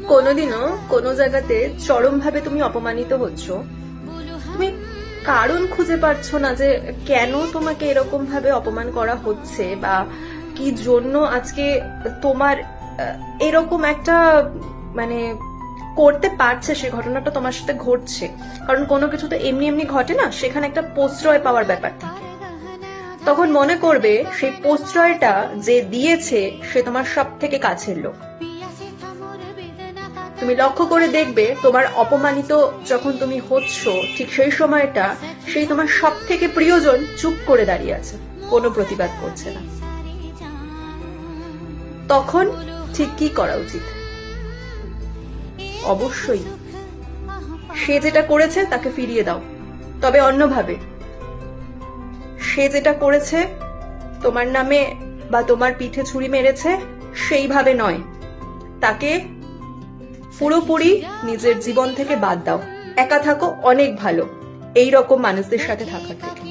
কোনোদিনও কোনো জায়গাতে চরমভাবে তুমি অপমানিত হচ্ছ, তুমি কারণ খুঁজে পাচ্ছ না যে কেন তোমাকে এরকম ভাবে অপমান করা হচ্ছে, বা কি জন্য আজকে তোমার এরকম একটা মানে করতে পারছে, সে ঘটনাটা তোমার সাথে ঘটছে। কারণ কোনো কিছু তো এমনি এমনি ঘটে না, সেখানে একটা প্রশ্রয় পাওয়ার ব্যাপার থাকে। তখন মনে করবে সেই প্রশ্রয়টা যে দিয়েছে সে তোমার সব থেকে কাছের লোক। তুমি লক্ষ্য করে দেখবে তোমার অপমানিত যখন তুমি হচ্ছ, ঠিক সেই সময়টা সেই তোমার সব থেকে প্রিয়জন চুপ করে দাঁড়িয়ে আছে, কোনো প্রতিবাদ করছে না। তখন ঠিক কি করা উচিত? অবশ্যই সে যেটা করেছে তাকে ফিরিয়ে দাও, তবে অন্যভাবে। সে যেটা করেছে, তোমার নামে বা তোমার পিঠে ছুরি মেরেছে, সেইভাবে নয়। তাকে পুরোপুরি নিজের জীবন থেকে বাদ দাও। একা থাকো, অনেক ভালো এই রকম মানুষদের সাথে থাকার থেকে।